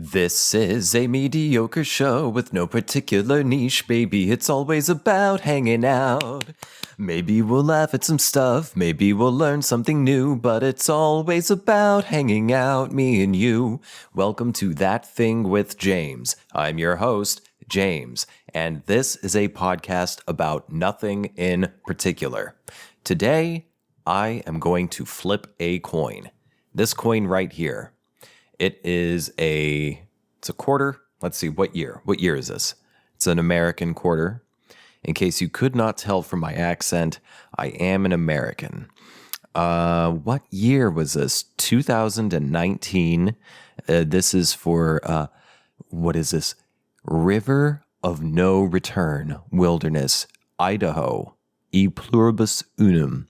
This is a mediocre show with no particular niche, baby. It's always about hanging out. Maybe we'll laugh at some stuff, maybe we'll learn something new, but it's always about hanging out, me and you. Welcome to That Thing with James. I'm your host, James, and this is a podcast about nothing in particular. Today, I am going to flip a coin. This coin right here. It's a quarter. Let's see, what year? What year is this? It's an American quarter. In case you could not tell from my accent, I am an American. What year was this? 2019. This is for, what is this? River of No Return, Wilderness, Idaho, e pluribus unum.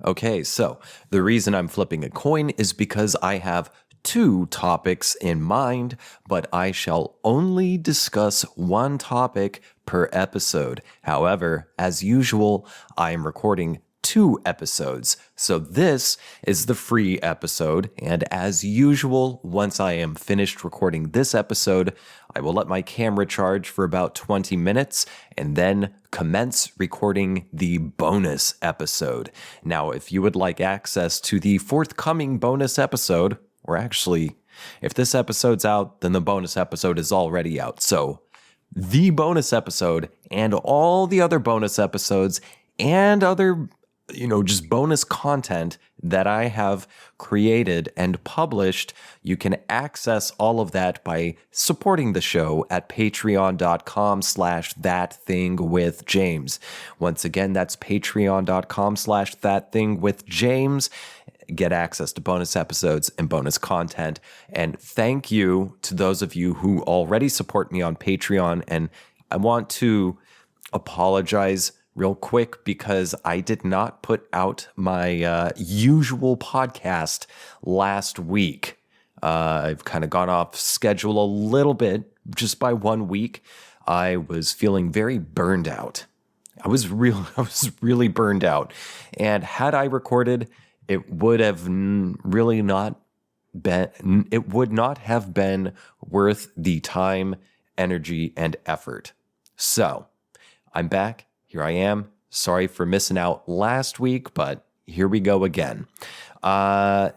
Okay, so the reason I'm flipping a coin is because I have two topics in mind, but I shall only discuss one topic per episode. However, as usual, I am recording 2 episodes. So this is the free episode, and as usual, once I am finished recording this episode, I will let my camera charge for about 20 minutes and then commence recording the bonus episode. Now, if you would like access to the forthcoming bonus episode, or actually, if this episode's out, then the bonus episode is already out. So the bonus episode and all the other bonus episodes and other, just bonus content that I have created and published, you can access all of that by supporting the show at patreon.com/thatthingwithjames. Once again, that's patreon.com/thatthingwithjames. Get access to bonus episodes and bonus content. And thank you to those of you who already support me on Patreon. And I want to apologize real quick because I did not put out my usual podcast last week. I've kind of gone off schedule a little bit, just by 1 week. I was feeling very burned out. I was really burned out. And had I recorded, it would not have been worth the time, energy, and effort. So I'm back. Here I am. Sorry for missing out last week, but here we go again. So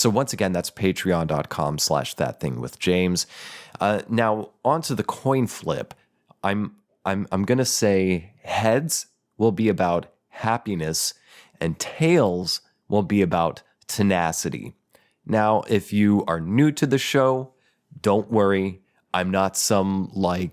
once again, that's patreon.com/thatthingwithjames. Now on to the coin flip. I'm gonna say heads will be about happiness and tails will be about tenacity. Now, if you are new to the show, don't worry. I'm not some I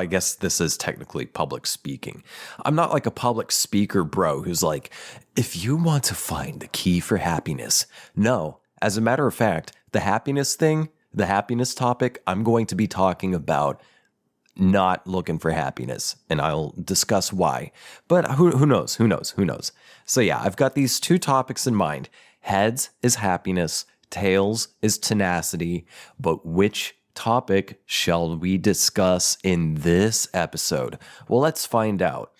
guess this is technically public speaking. I'm not like a public speaker bro who's like, if you want to find the key for happiness. No, as a matter of fact, the happiness topic, I'm going to be talking about not looking for happiness, and I'll discuss why. But who knows? So yeah, I've got these 2 topics in mind. Heads is happiness, tails is tenacity, but which topic shall we discuss in this episode? Well, let's find out.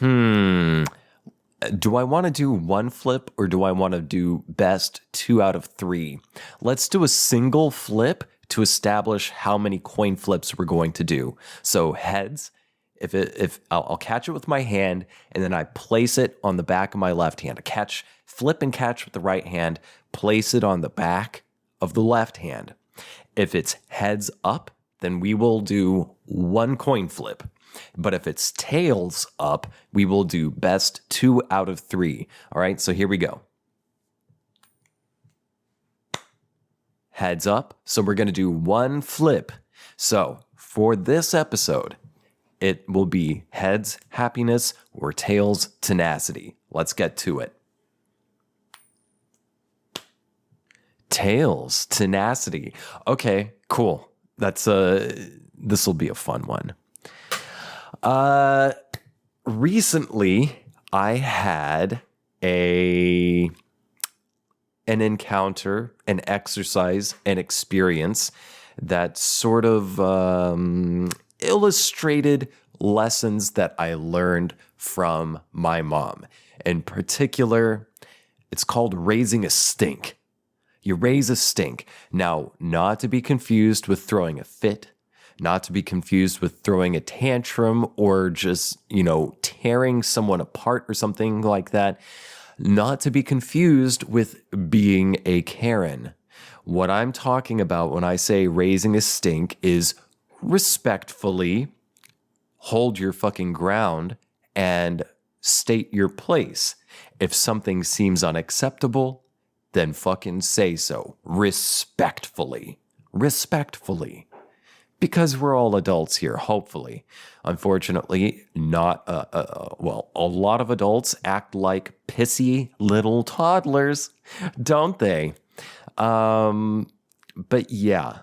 Do I want to do 1 flip or do I want to do best 2 out of 3? Let's do a single flip to establish how many coin flips we're going to do. So heads, if I'll catch it with my hand and then I place it on the back of my left hand. Flip and catch with the right hand, place it on the back of the left hand. If it's heads up, then we will do 1 coin flip. But if it's tails up, we will do best 2 out of 3. All right, so here we go. Heads up. So we're going to do 1 flip. So for this episode, it will be heads, happiness, or tails, tenacity. Let's get to it. Tails, tenacity. Okay, cool. This will be a fun one. Recently I had an encounter, an exercise, an experience that sort of illustrated lessons that I learned from my mom. In particular, it's called raising a stink. You raise a stink. Now, not to be confused with throwing a fit, not to be confused with throwing a tantrum or just, tearing someone apart or something like that. Not to be confused with being a Karen. What I'm talking about when I say raising a stink is respectfully hold your fucking ground and state your place. If something seems unacceptable, then fucking say so. Respectfully. Respectfully. Because we're all adults here, hopefully. Unfortunately, not, a lot of adults act like pissy little toddlers, don't they? But yeah,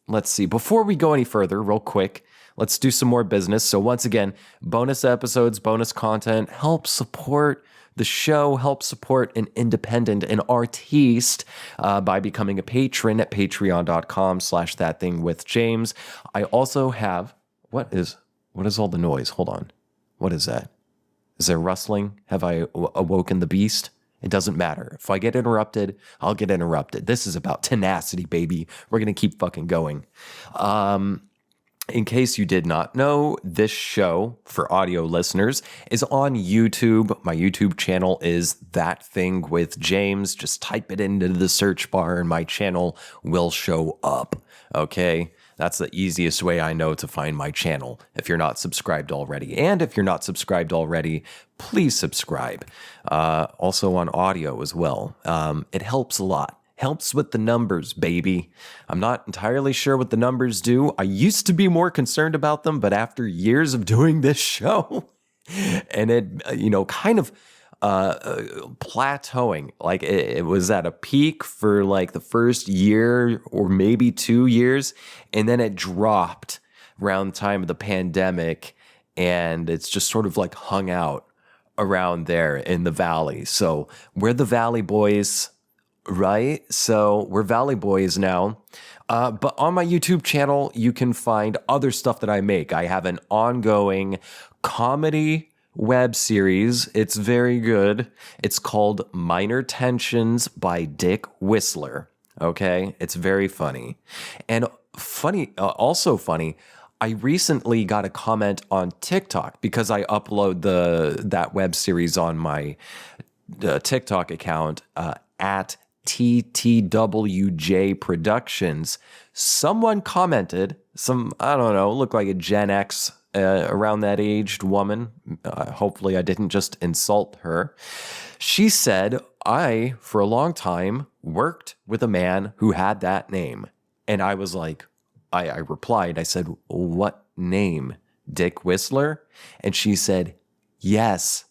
let's see. Before we go any further, real quick, let's do some more business. So once again, bonus episodes, bonus content, help support the show, help support an independent, an artiste by becoming a patron at patreon.com/ThatThingWithJames. I also have, what is all the noise? Hold on. What is that? Is there rustling? Have I awoken the beast? It doesn't matter. If I get interrupted, I'll get interrupted. This is about tenacity, baby. We're going to keep fucking going. In case you did not know, this show, for audio listeners, is on YouTube. My YouTube channel is That Thing with James. Just type it into the search bar and my channel will show up. Okay? That's the easiest way I know to find my channel if you're not subscribed already. And if you're not subscribed already, please subscribe. Also on audio as well. It helps a lot. Helps with the numbers, baby. I'm not entirely sure what the numbers do. I used to be more concerned about them, but after years of doing this show and it, kind of plateauing, like it was at a peak for like the first year or maybe 2 years, and then it dropped around the time of the pandemic, and it's just sort of like hung out around there in the valley. So we're the Valley Boys. Right? So we're Valley Boys now. But on my YouTube channel, you can find other stuff that I make. I have an ongoing comedy web series. It's very good. It's called Minor Tensions by Dick Whistler. Okay? It's very funny. And also funny, I recently got a comment on TikTok because I upload that web series on my TikTok account at TTWJ Productions. Someone commented, looked like a Gen X, around that aged woman. Hopefully I didn't just insult her. She said, I, for a long time, worked with a man who had that name. And I was like, I replied, I said, what name? Dick Whistler? And she said, yes.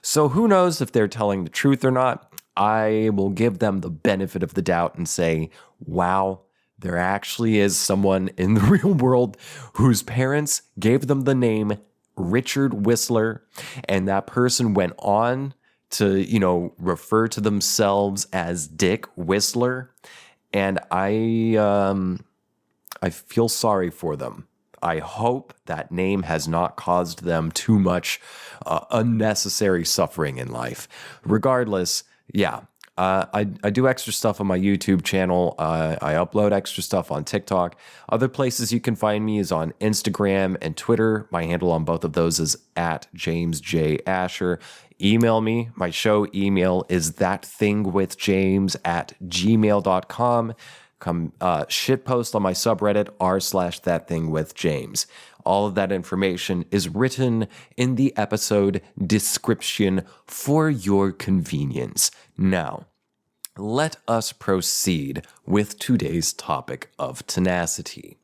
So who knows if they're telling the truth or not? I will give them the benefit of the doubt and say, wow, there actually is someone in the real world whose parents gave them the name Richard Whistler, and that person went on to, refer to themselves as Dick Whistler, and I feel sorry for them. I hope that name has not caused them too much unnecessary suffering in life. Regardless, yeah, I do extra stuff on my YouTube channel. I upload extra stuff on TikTok. Other places you can find me is on Instagram and Twitter. My handle on both of those is at James J. Asher. Email me. My show email is thatthingwithjames@gmail.com. Come shitpost on my subreddit r/thatthingwithjames. All of that information is written in the episode description for your convenience. Now, let us proceed with today's topic of tenacity.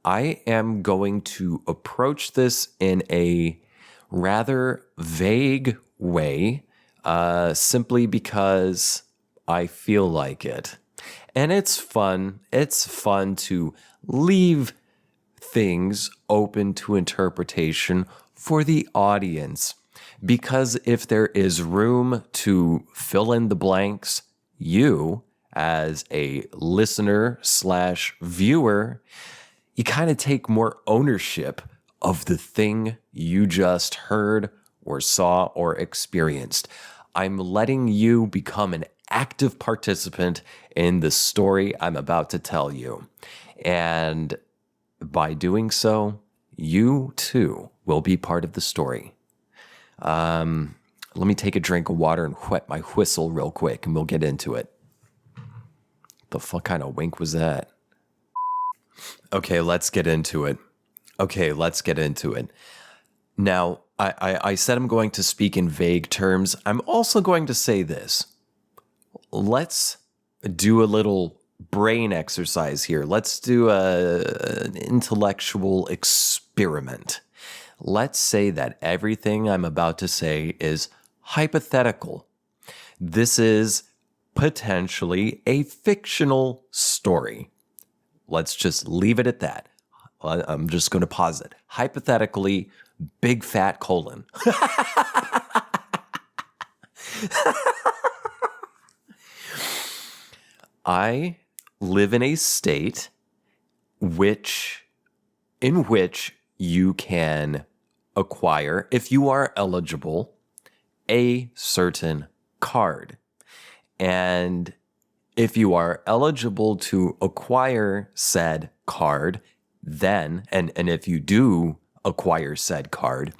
I am going to approach this in a rather vague way, simply because I feel like it. And it's fun. It's fun to leave things open to interpretation for the audience. Because if there is room to fill in the blanks, you, as a listener/viewer, you kind of take more ownership of the thing you just heard or saw or experienced. I'm letting you become an active participant in the story I'm about to tell you. And by doing so, you too will be part of the story. Let me take a drink of water and wet my whistle real quick, and we'll get into it. The fuck kind of wink was that? Okay, let's get into it. Now, I said I'm going to speak in vague terms. I'm also going to say this. Let's do a little brain exercise here. Let's do an intellectual experiment. Let's say that everything I'm about to say is hypothetical. This is potentially a fictional story. Let's just leave it at that. I'm just going to pause it. Hypothetically, big fat colon. I live in a state in which you can acquire, if you are eligible, a certain card. And if you are eligible to acquire said card, then, and if you do acquire said card,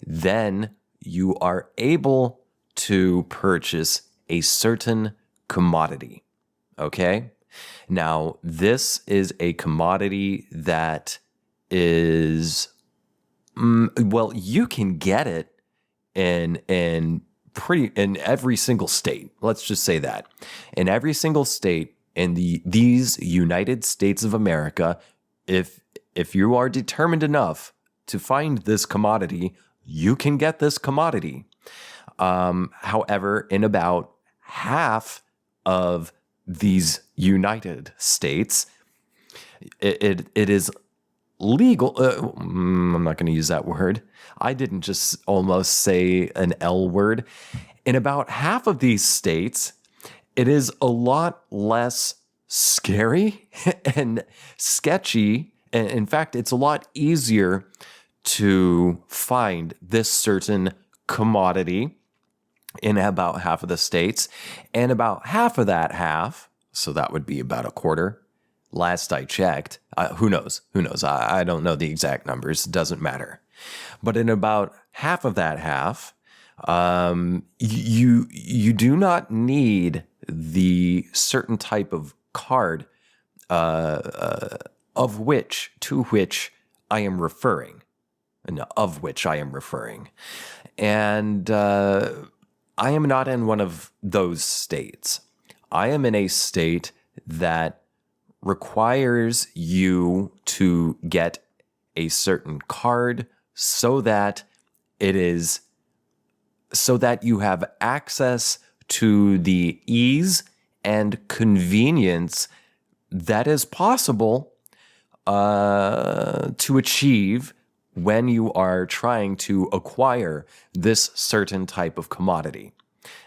then you are able to purchase a certain commodity. Okay? Now, this is a commodity that is, well, you can get it in every single state. Let's just say that. In every single state in these United States of America, if you are determined enough to find this commodity, you can get this commodity. However, in about half of these United States, it is legal. I'm not going to use that word. I didn't just almost say an L word. In about half of these states, it is a lot less scary and sketchy. And in fact, it's a lot easier to find this certain commodity in about half of the states. And about half of that half, so that would be about a quarter, last I checked, who knows? I don't know the exact numbers. It doesn't matter. But in about half of that half, you do not need the certain type of card to which I am referring. And I am not in one of those states. I am in a state that requires you to get a certain card so that you have access to the ease and convenience that is possible to achieve when you are trying to acquire this certain type of commodity.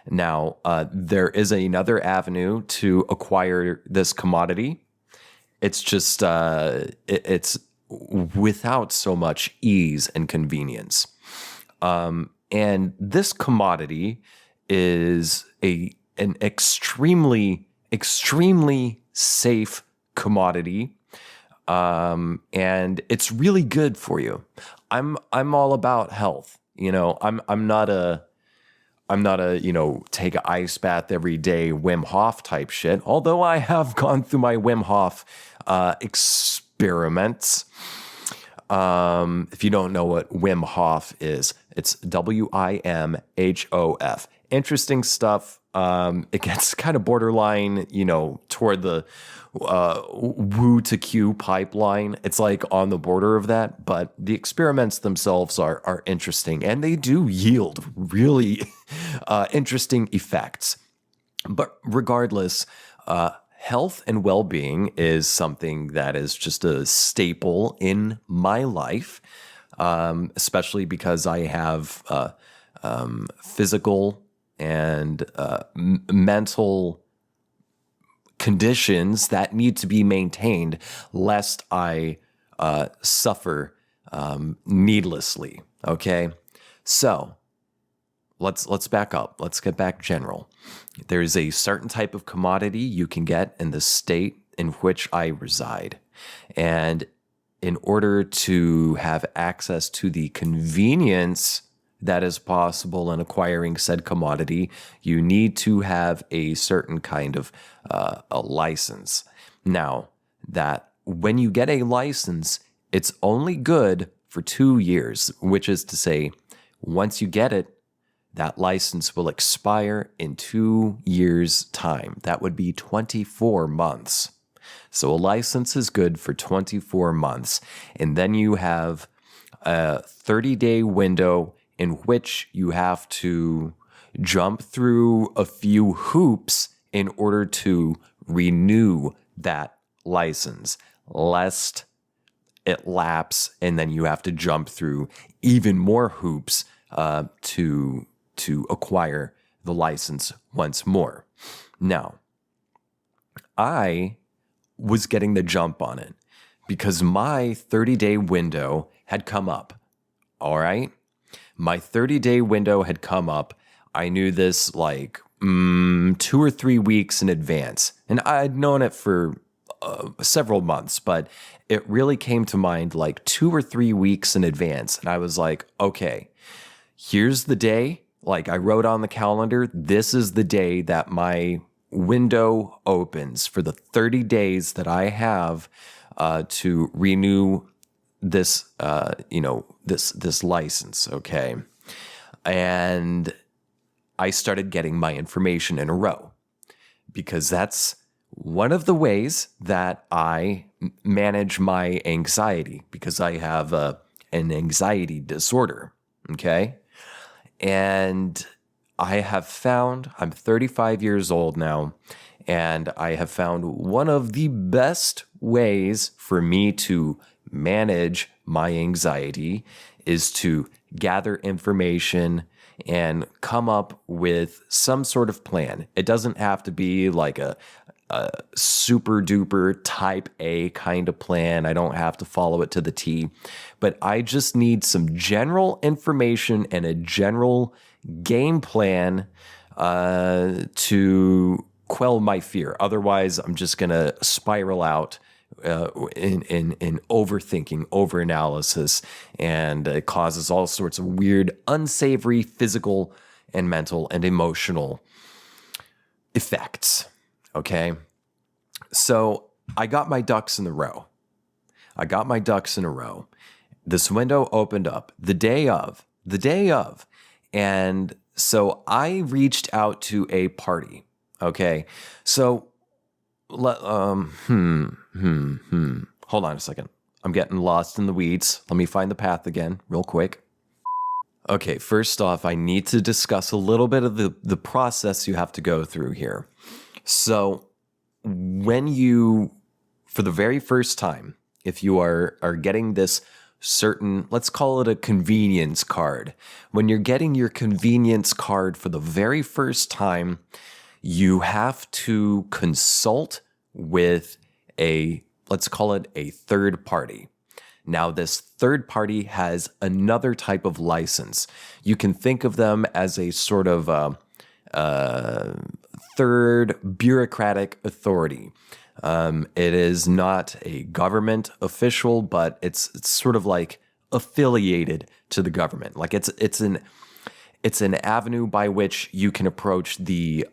Now, there is another avenue to acquire this commodity. It's just, it's without so much ease and convenience. And this commodity is an extremely, extremely safe commodity. And it's really good for you. I'm all about health. I'm not a, take an ice bath every day Wim Hof type shit. Although I have gone through my Wim Hof experiments. If you don't know what Wim Hof is, it's WIMHOF. Interesting stuff. It gets kind of borderline, toward the Woo to Q pipeline. It's like on the border of that, but the experiments themselves are interesting, and they do yield really interesting effects. But regardless, health and well-being is something that is just a staple in my life, especially because I have physical and mental conditions that need to be maintained lest I suffer needlessly. Okay, so let's back up. Let's get back general. There's a certain type of commodity you can get in the state in which I reside. And in order to have access to the convenience that is possible in acquiring said commodity, you need to have a certain kind of a license. Now, that when you get a license, it's only good for 2 years, which is to say, once you get it, that license will expire in 2 years' time. That would be 24 months. So a license is good for 24 months. And then you have a 30-day window in which you have to jump through a few hoops in order to renew that license, lest it lapse, and then you have to jump through even more hoops to acquire the license once more. Now, I was getting the jump on it because my 30-day window had come up. All right? My 30-day window had come up. I knew this like 2 or 3 weeks in advance. And I'd known it for several months, but it really came to mind like 2 or 3 weeks in advance. And I was like, okay, here's the day. Like I wrote on the calendar, this is the day that my window opens for the 30 days that I have to renew this, this license. Okay. And I started getting my information in a row because that's one of the ways that I manage my anxiety, because I have an anxiety disorder. Okay. And I have found, I'm 35 years old now, and I have found one of the best ways for me to manage my anxiety is to gather information and come up with some sort of plan. It doesn't have to be like a super duper type A kind of plan. I don't have to follow it to the T, but I just need some general information and a general game plan to quell my fear. Otherwise, I'm just going to spiral out in overthinking, overanalysis, and it causes all sorts of weird, unsavory physical and mental and emotional effects. Okay. So I got my ducks in a row. This window opened up the day of. And so I reached out to a party. Okay. So, hold on a second. I'm getting lost in the weeds. Let me find the path again real quick. Okay, first off, I need to discuss a little bit of the process you have to go through here. So when you, for the very first time, if you are getting this certain, let's call it a convenience card. When you're getting your convenience card for the very first time, you have to consult with let's call it a third party. Now, this third party has another type of license. You can think of them as a sort of third bureaucratic authority. It is not a government official, but it's sort of like affiliated to the government. Like it's an avenue by which you can approach the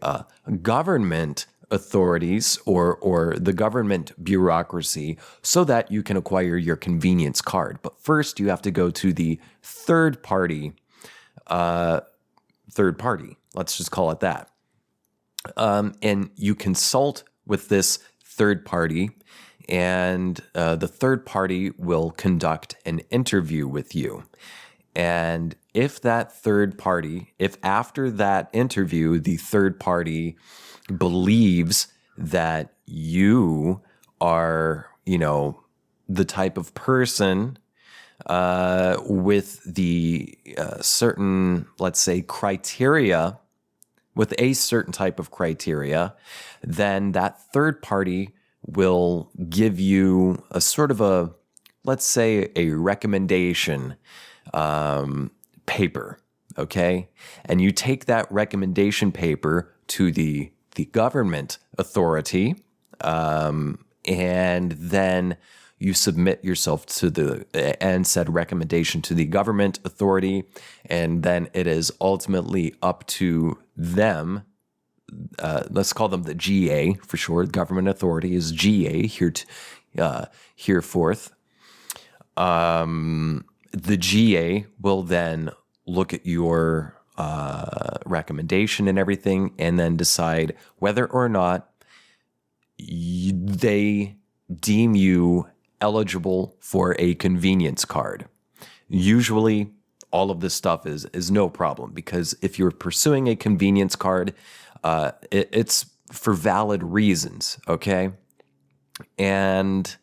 government authorities or the government bureaucracy so that you can acquire your convenience card. But first, you have to go to the third party. Let's just call it that. And you consult with this third party, and the third party will conduct an interview with you. And if after that interview, the third party believes that you are, the type of person with the certain, let's say, criteria, with a certain type of criteria, then that third party will give you a sort of let's say, a recommendation paper, okay? And you take that recommendation paper to the government authority, and then you submit yourself to and said recommendation to the government authority, and then it is ultimately up to them. Let's call them the GA for short. Government authority is GA hereforth. The GA will then look at your recommendation and everything, and then decide whether or not they deem you eligible for a convenience card. Usually, all of this stuff is no problem, because if you're pursuing a convenience card, it's for valid reasons, okay? And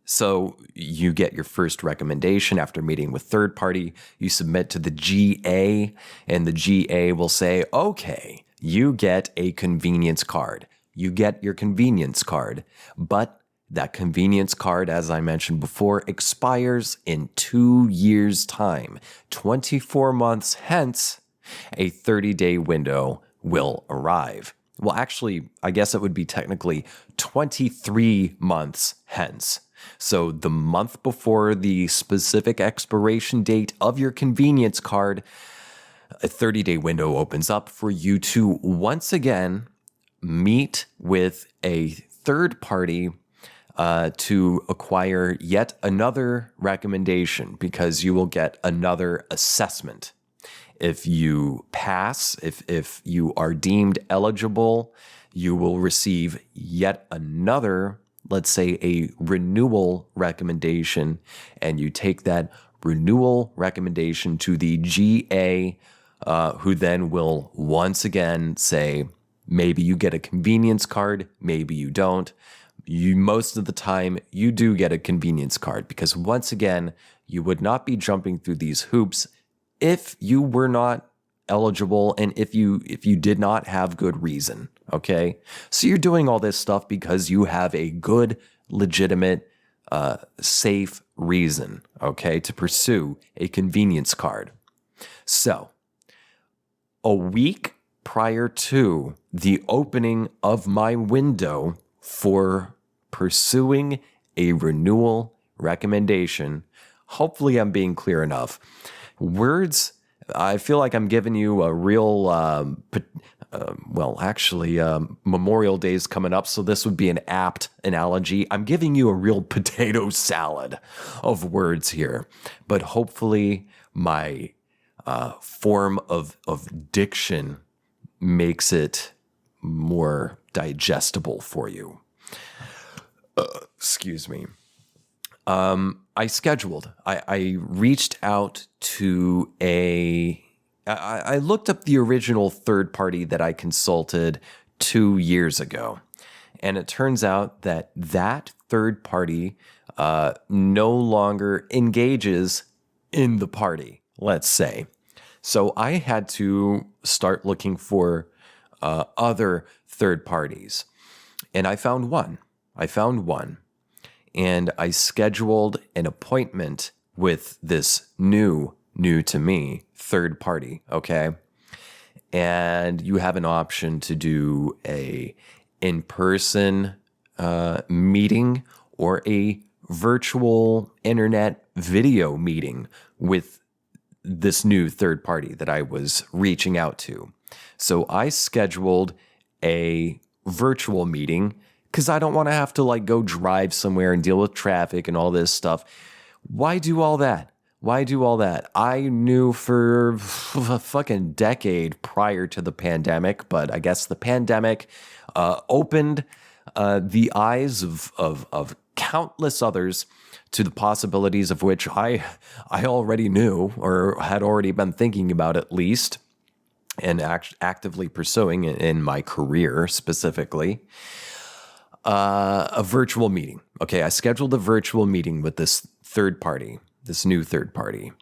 so you get your first recommendation after meeting with third party, you submit to the GA, and the GA will say, okay, you get a convenience card. You get your convenience card, but that convenience card, as I mentioned before, expires in 2 years' time. 24 months hence, a 30-day window will arrive. Well, actually, I guess it would be technically 23 months hence. So the month before the specific expiration date of your convenience card, a 30-day window opens up for you to once again meet with a third party to acquire yet another recommendation, because you will get another assessment. If you pass, if you are deemed eligible, you will receive yet another, let's say, a renewal recommendation, and you take that renewal recommendation to the GA, who then will once again say, maybe you get a convenience card, maybe you don't. Most of the time, you do get a convenience card, because once again, you would not be jumping through these hoops if you were not eligible and if you did not have good reason, okay? So you're doing all this stuff because you have a good, legitimate, safe reason, okay, to pursue a convenience card. So, a week prior to the opening of my window for pursuing a renewal recommendation, hopefully I'm being clear enough. Words, I feel like I'm giving you a real, Memorial Day is coming up, so this would be an apt analogy. I'm giving you a real potato salad of words here, but hopefully my form of diction makes it more digestible for you. Excuse me. I reached out to I looked up the original third party that I consulted 2 years ago. And it turns out that third party no longer engages in the party, let's say. So I had to start looking for other third parties. And I found one. And I scheduled an appointment with this new to me third party, okay? And you have an option to do a in-person meeting or a virtual internet video meeting with this new third party that I was reaching out to. So I scheduled a virtual meeting because I don't want to have to go drive somewhere and deal with traffic and all this stuff. Why do all that? I knew for a fucking decade prior to the pandemic, but I guess the pandemic opened the eyes of countless others to the possibilities of which I already knew or had already been thinking about at least and actively pursuing in my career specifically. A virtual meeting. Okay, I scheduled a virtual meeting with this new third party.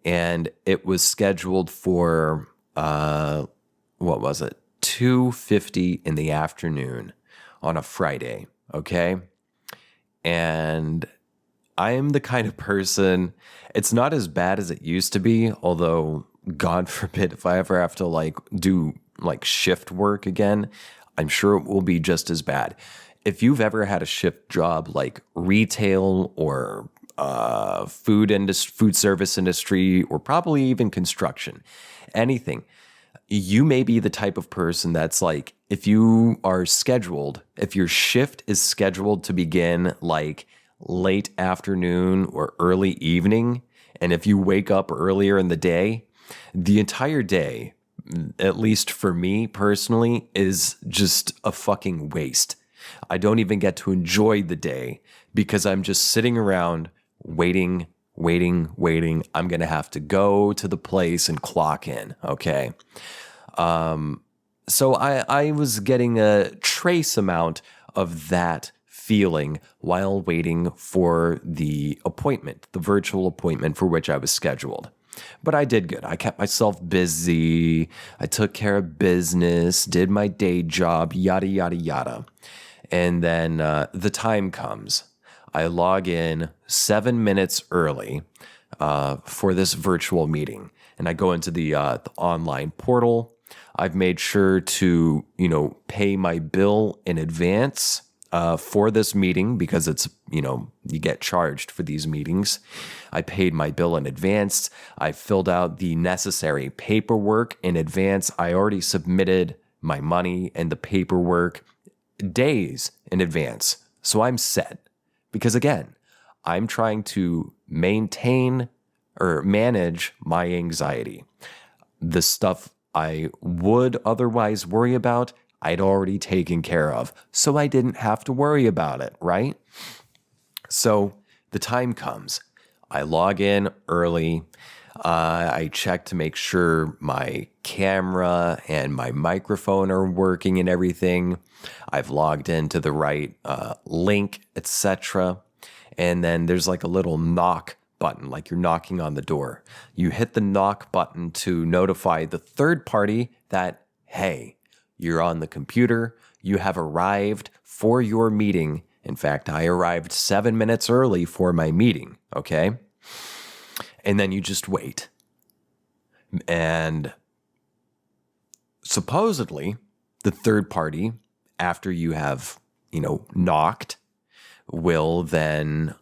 And it was scheduled for, 2:50 in the afternoon on a Friday, okay? And I am the kind of person, it's not as bad as it used to be, although God forbid if I ever have to do like shift work again, I'm sure it will be just as bad. If you've ever had a shift job like retail or food service industry, or probably even construction, anything, you may be the type of person that's like, if you are scheduled, if your shift is scheduled to begin like late afternoon or early evening, and if you wake up earlier in the day, the entire day, at least for me personally, is just a fucking waste. I don't even get to enjoy the day because I'm just sitting around waiting. I'm going to have to go to the place and clock in. Okay. So I was getting a trace amount of that feeling while waiting for the appointment, the virtual appointment for which I was scheduled. But I did good. I kept myself busy. I took care of business, did my day job, yada, yada, yada. And then the time comes. I log in 7 minutes early for this virtual meeting. And I go into the online portal. I've made sure to, pay my bill in advance for this meeting because it's, you get charged for these meetings. I paid my bill in advance. I filled out the necessary paperwork in advance. I already submitted my money and the paperwork days in advance. So I'm set because, again, I'm trying to maintain or manage my anxiety. The stuff I would otherwise worry about, I'd already taken care of, so I didn't have to worry about it, right? So the time comes. I log in early. I check to make sure my camera and my microphone are working and everything. I've logged into the right link, etc. And then there's like a little knock button, like you're knocking on the door. You hit the knock button to notify the third party that, hey, you're on the computer. You have arrived for your meeting. In fact, I arrived 7 minutes early for my meeting, okay? And then you just wait. And supposedly, the third party, after you have, knocked, will then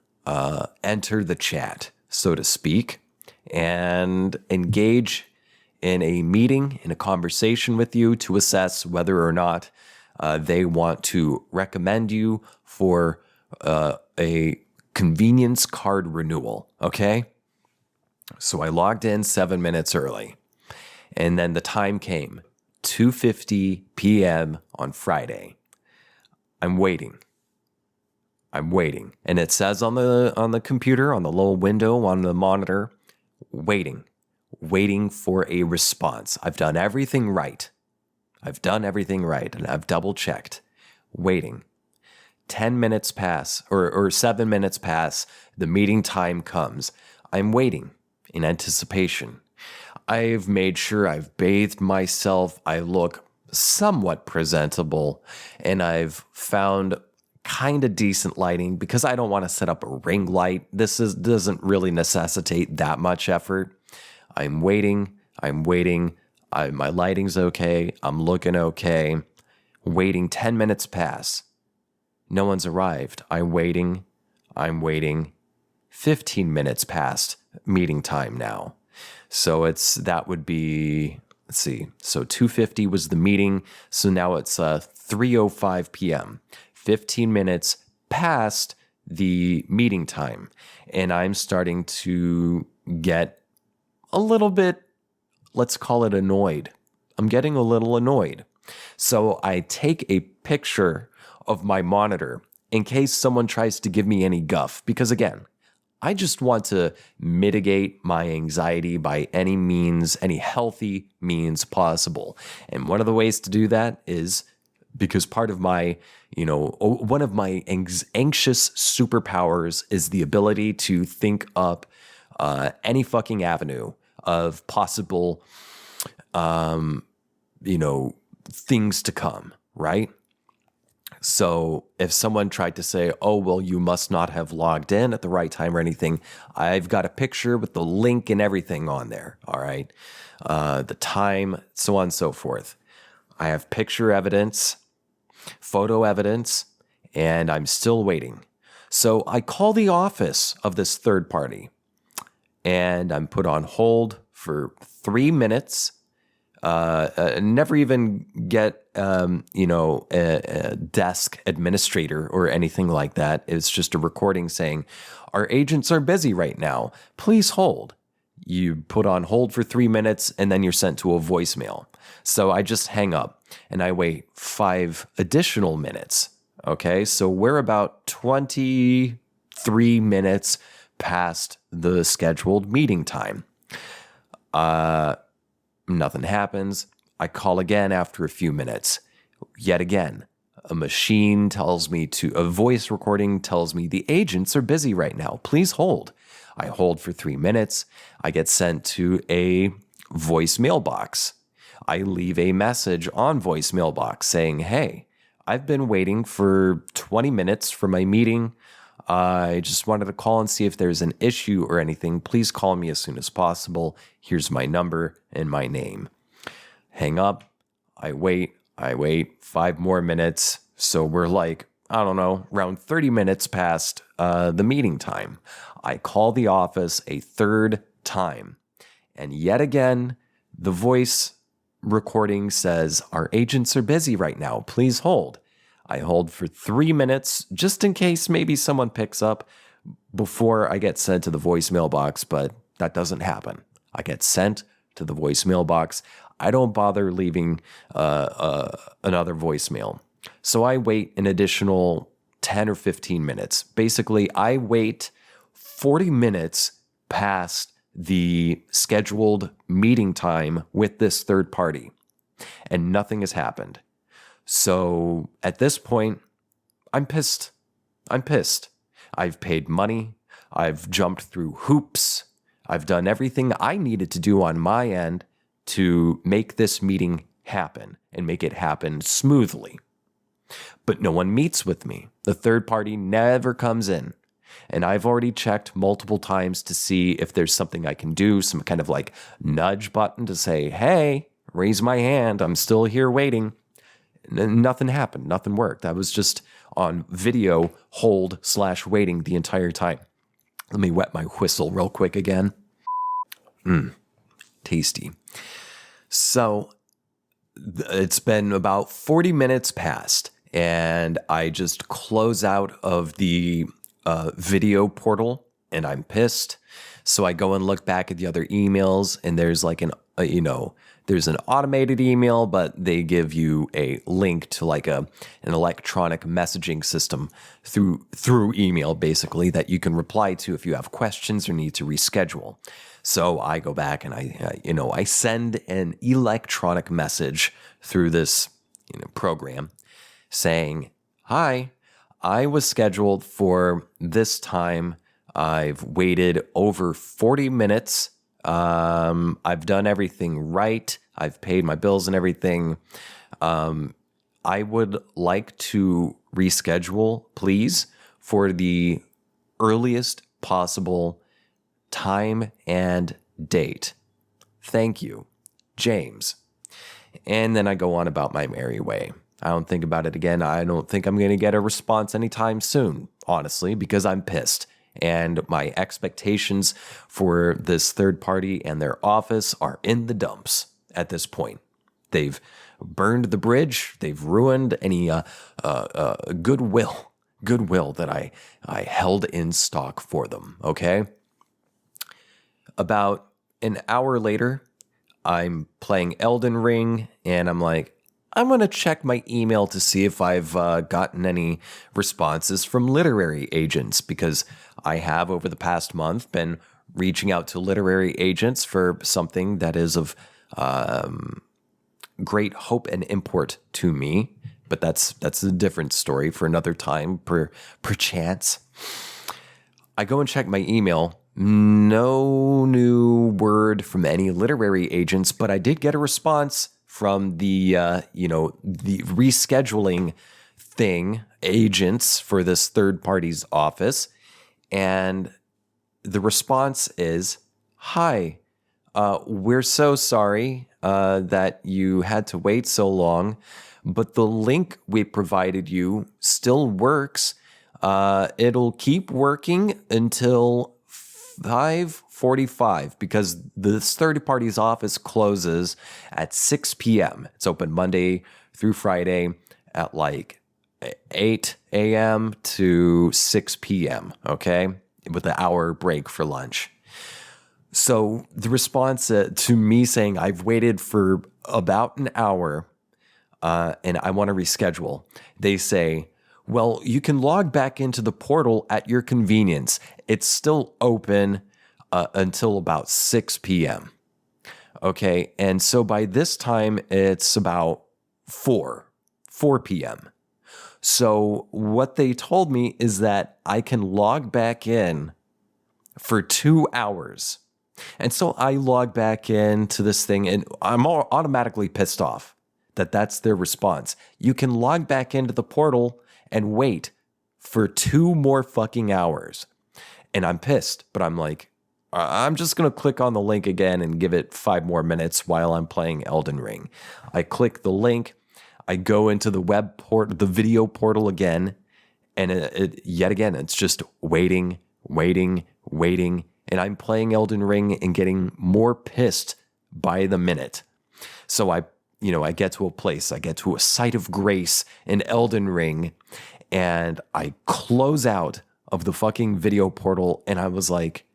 enter the chat, so to speak, and engage in a meeting, in a conversation with you to assess whether or not they want to recommend you for a convenience card renewal, okay? So I logged in 7 minutes early, and then the time came, 2:50 p.m. on Friday. I'm waiting, and it says on the computer, on the little window on the monitor, waiting for a response. I've done everything right, and I've double checked. Waiting. 10 minutes pass, or 7 minutes pass. The meeting time comes. I'm waiting in anticipation. I've made sure I've bathed myself. I look somewhat presentable, and I've found kind of decent lighting because I don't want to set up a ring light. This doesn't really necessitate that much effort. I'm waiting. My lighting's okay. I'm looking okay. Waiting. 10 minutes pass. No one's arrived. I'm waiting. 15 minutes past meeting time now. So that would be, let's see. So 2:50 was the meeting. So now it's 3:05 p.m. 15 minutes past the meeting time. And I'm starting to get a little bit, let's call it annoyed. I'm getting a little annoyed. So I take a picture of my monitor in case someone tries to give me any guff. Because again, I just want to mitigate my anxiety by any means, any healthy means possible. And one of the ways to do that is because part of my, one of my anxious superpowers is the ability to think up any fucking avenue of possible, things to come, right? So if someone tried to say, oh, well, you must not have logged in at the right time or anything, I've got a picture with the link and everything on there, all right? The time, so on and so forth. I have picture evidence, photo evidence, and I'm still waiting. So I call the office of this third party, and I'm put on hold for 3 minutes. Never even get, a desk administrator or anything like that. It's just a recording saying, our agents are busy right now. Please hold. You put on hold for 3 minutes and then you're sent to a voicemail. So I just hang up and I wait 5 additional minutes. Okay, so we're about 23 minutes past the scheduled meeting time. Nothing happens. I call again after a few minutes. Yet again, a voice recording tells me the agents are busy right now. Please hold. I hold for 3 minutes. I get sent to a voicemail box. I leave a message on voicemail box saying, hey, I've been waiting for 20 minutes for my meeting. I just wanted to call and see if there's an issue or anything. Please call me as soon as possible. Here's my number and my name. Hang up. I wait 5 more minutes. So we're like, I don't know, around 30 minutes past the meeting time. I call the office a third time. And yet again, the voice recording says, our agents are busy right now. Please hold. I hold for 3 minutes just in case maybe someone picks up before I get sent to the voicemail box, but that doesn't happen. I get sent to the voicemail box. I don't bother leaving another voicemail. So I wait an additional 10 or 15 minutes. Basically, I wait 40 minutes past the scheduled meeting time with this third party, and nothing has happened. So at this point, I'm pissed. I've paid money. I've jumped through hoops. I've done everything I needed to do on my end to make this meeting happen and make it happen smoothly. But no one meets with me. The third party never comes in. And I've already checked multiple times to see if there's something I can do, some kind of like nudge button to say, hey, raise my hand. I'm still here waiting. Nothing happened. Nothing worked. I was just on video hold/waiting the entire time. Let me wet my whistle real quick again. Tasty. So it's been about 40 minutes past, and I just close out of the video portal, and I'm pissed. So I go and look back at the other emails, and there's like there's an automated email, but they give you a link to like an electronic messaging system through email, basically, that you can reply to if you have questions or need to reschedule. So I go back and I send an electronic message through this program saying, hi, I was scheduled for this time. I've waited over 40 minutes. I've done everything right. I've paid my bills and everything. I would like to reschedule, please, for the earliest possible time and date. Thank you, James. And then I go on about my merry way. I don't think about it again. I don't think I'm going to get a response anytime soon, honestly, because I'm pissed. And my expectations for this third party and their office are in the dumps at this point. They've burned the bridge. They've ruined any goodwill that I held in stock for them, okay? About an hour later, I'm playing Elden Ring, and I'm like, I'm going to check my email to see if I've gotten any responses from literary agents, because I have, over the past month, been reaching out to literary agents for something that is of great hope and import to me. But that's a different story for another time, perchance. I go and check my email. No new word from any literary agents, but I did get a response from the rescheduling agents for this third party's office. And the response is, hi, we're so sorry. that you had to wait so long, but the link we provided you still works. It'll keep working until 5:45 because this third party's office closes at 6 p.m. It's open Monday through Friday at like 8 a.m. to 6 p.m., okay? With an hour break for lunch. So the response to me saying I've waited for about an hour and I want to reschedule, they say, well, you can log back into the portal at your convenience. It's still open until about 6 p.m. Okay, and so by this time, it's about 4 p.m. So what they told me is that I can log back in for 2 hours. And so I log back into this thing, and I'm automatically pissed off that that's their response. You can log back into the portal and wait for 2 more fucking hours. And I'm pissed, but I'm like, I'm just going to click on the link again and give it 5 more minutes while I'm playing Elden Ring. I click the link, I go into the the video portal again, and yet again, it's just waiting. And I'm playing Elden Ring and getting more pissed by the minute. So I get to a place, I get to a site of grace in Elden Ring, and I close out of the fucking video portal, and I was like,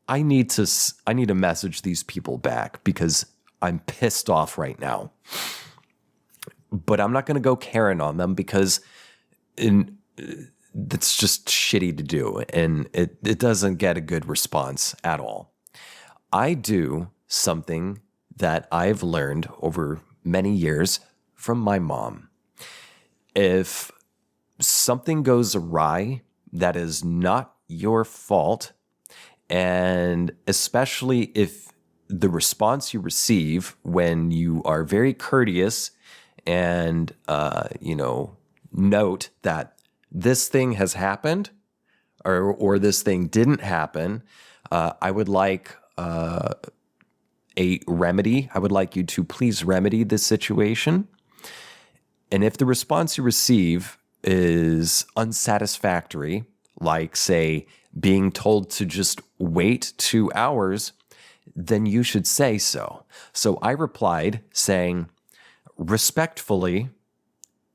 I need to message these people back because I'm pissed off right now. But I'm not going to go Karen on them because it's just shitty to do, and it doesn't get a good response at all. I do something that I've learned over many years from my mom. If something goes awry that is not your fault, and especially if the response you receive when you are very courteous and, note that this thing has happened or this thing didn't happen, I would like a remedy. I would like you to please remedy this situation. And if the response you receive is unsatisfactory, like, say, being told to just wait 2 hours, then you should say so. So I replied saying, respectfully,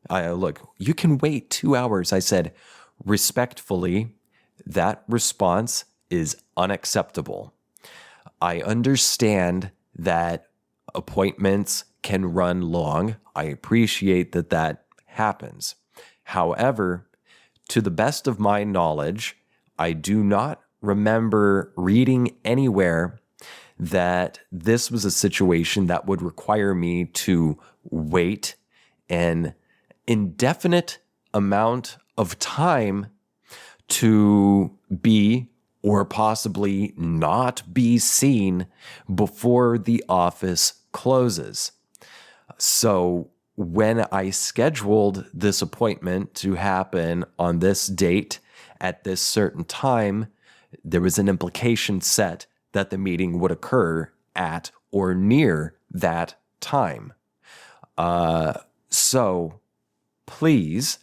look, you can wait 2 hours. I said, respectfully, that response is unacceptable. I understand that appointments can run long. I appreciate that that happens. However, to the best of my knowledge, I do not remember reading anywhere that this was a situation that would require me to wait an indefinite amount of time to be or possibly not be seen before the office closes. So when I scheduled this appointment to happen on this date at this certain time, there was an implication set that the meeting would occur at or near that time. So please,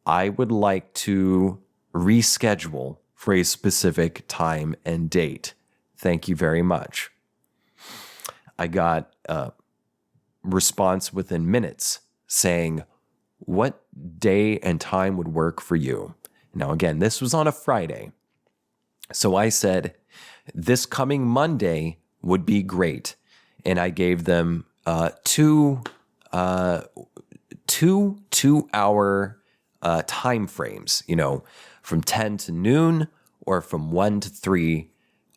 I would like to reschedule for a specific time and date. Thank you very much. I got a response within minutes saying, what day and time would work for you? Now, again, this was on a Friday. So I said, this coming Monday would be great. And I gave them two 2-hour time frames, from 10 to noon or from 1 to 3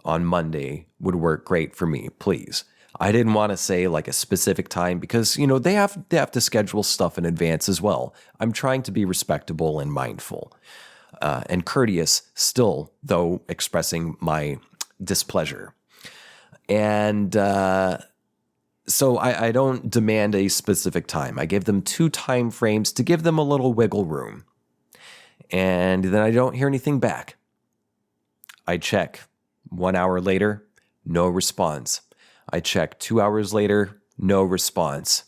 on Monday would work great for me, please. I didn't want to say like a specific time because, they have to schedule stuff in advance as well. I'm trying to be respectable and mindful and courteous still, though expressing my displeasure. And so I don't demand a specific time. I give them 2 time frames to give them a little wiggle room. And then I don't hear anything back. I check 1 hour later, no response. I check 2 hours later, no response.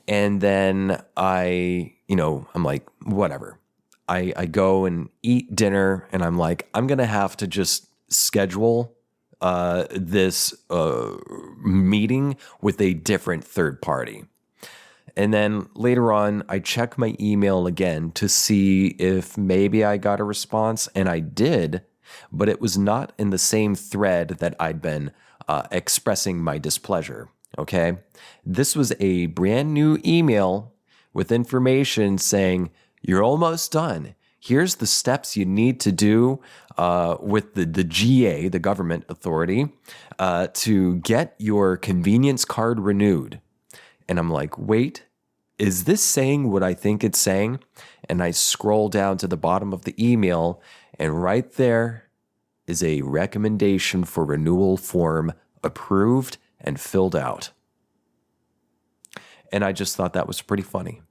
And then I'm like, whatever. I go and eat dinner, and I'm like, I'm going to have to just schedule this meeting with a different third party. And then later on, I check my email again to see if maybe I got a response, and I did, but it was not in the same thread that I'd been expressing my displeasure. Okay. This was a brand new email with information saying, you're almost done. Here's the steps you need to do with the GA, the government authority, to get your convenience card renewed. And I'm like, wait, is this saying what I think it's saying? And I scroll down to the bottom of the email, and right there is a recommendation for renewal form approved and filled out. And I just thought that was pretty funny.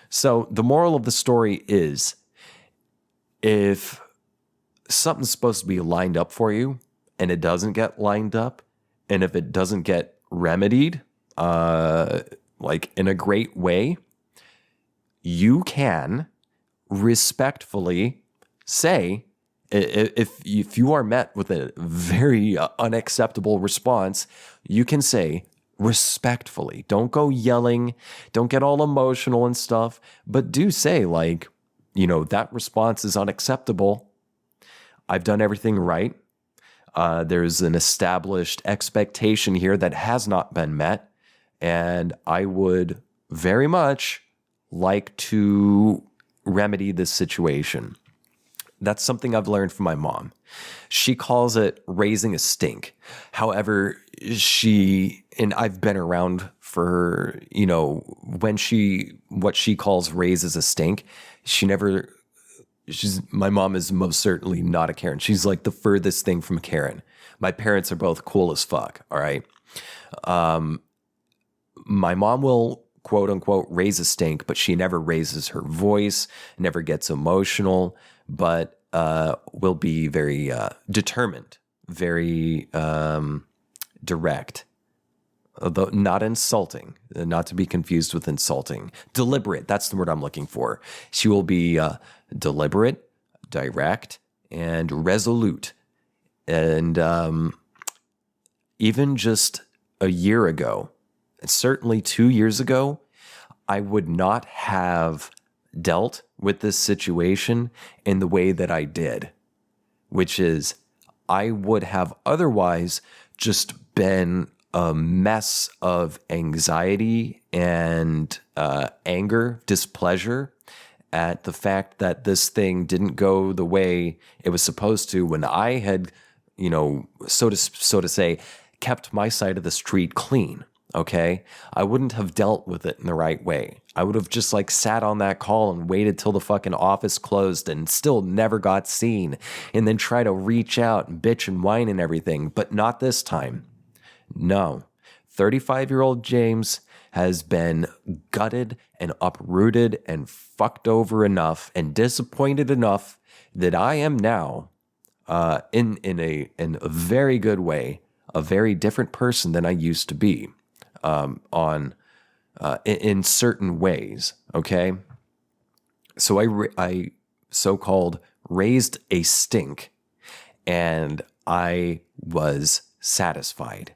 So the moral of the story is, if something's supposed to be lined up for you and it doesn't get lined up, and if it doesn't get remedied, like in a great way, you can respectfully say, if you are met with a very unacceptable response, you can say respectfully. Don't go yelling. Don't get all emotional and stuff. But do say, like, that response is unacceptable. I've done everything right. There's an established expectation here that has not been met. And I would very much like to remedy this situation. That's something I've learned from my mom. She calls it raising a stink. However, and I've been around for her, when what she calls raises a stink, my mom is most certainly not a Karen. She's like the furthest thing from a Karen. My parents are both cool as fuck. All right. My mom will quote unquote raise a stink, but she never raises her voice, never gets emotional, but will be very determined, very direct, although not insulting, not to be confused with insulting. Deliberate, that's the word I'm looking for. She will be deliberate, direct, and resolute. And even just a year ago, and certainly 2 years ago, I would not have dealt with this situation in the way that I did, which is I would have otherwise just been a mess of anxiety and anger, displeasure at the fact that this thing didn't go the way it was supposed to, when I had, so to say, kept my side of the street clean. Okay, I wouldn't have dealt with it in the right way. I would have just sat on that call and waited till the fucking office closed and still never got seen, and then try to reach out and bitch and whine and everything, but not this time. No, 35-year-old James has been gutted and uprooted and fucked over enough and disappointed enough that I am now, in a very good way, a very different person than I used to be. In certain ways, okay? So I so-called raised a stink, and I was satisfied.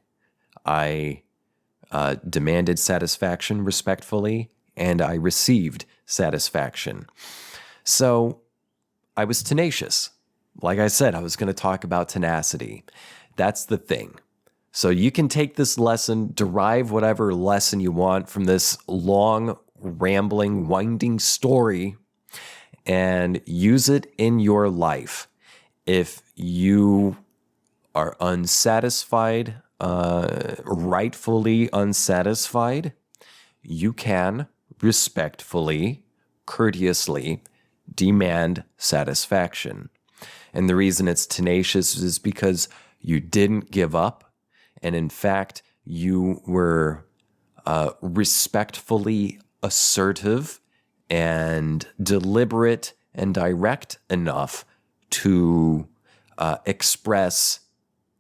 I demanded satisfaction respectfully, and I received satisfaction. So I was tenacious. Like I said, I was going to talk about tenacity. That's the thing. So you can take this lesson, derive whatever lesson you want from this long, rambling, winding story, and use it in your life. If you are unsatisfied, rightfully unsatisfied, you can respectfully, courteously demand satisfaction. And the reason it's tenacious is because you didn't give up. And in fact, you were respectfully assertive and deliberate and direct enough to express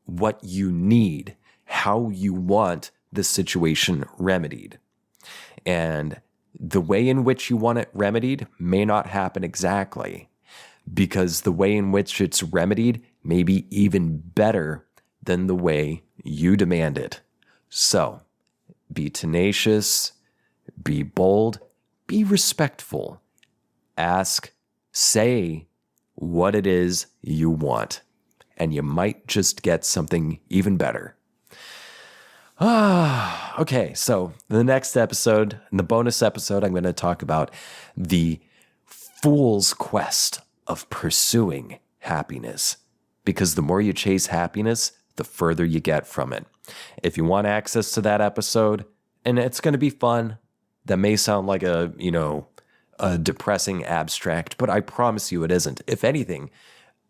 what you need, how you want this situation remedied. And the way in which you want it remedied may not happen exactly, because the way in which it's remedied may be even better than the way you demand it. So, be tenacious, be bold, be respectful. Ask, say what it is you want, and you might just get something even better. Okay, so the next episode, in the bonus episode, I'm going to talk about the fool's quest of pursuing happiness. Because the more you chase happiness, the further you get from it. If you want access to that episode, and it's going to be fun, that may sound like a depressing abstract, but I promise you it isn't. If anything,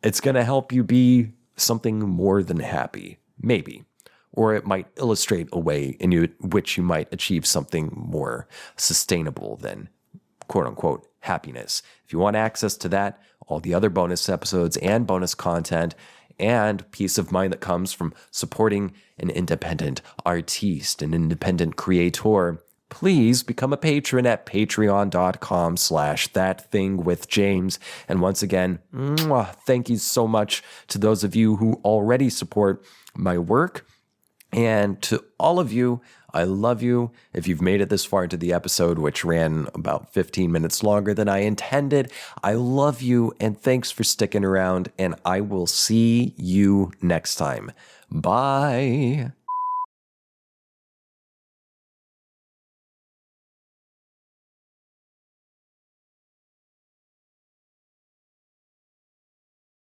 it's going to help you be something more than happy, maybe. Or it might illustrate a way in which you might achieve something more sustainable than quote unquote happiness. If you want access to that, all the other bonus episodes and bonus content and peace of mind that comes from supporting an independent artiste, an independent creator, please become a patron at patreon.com/ThatThingWithJames. And once again, thank you so much to those of you who already support my work. And to all of you, I love you. If you've made it this far into the episode, which ran about 15 minutes longer than I intended, I love you and thanks for sticking around, and I will see you next time. Bye.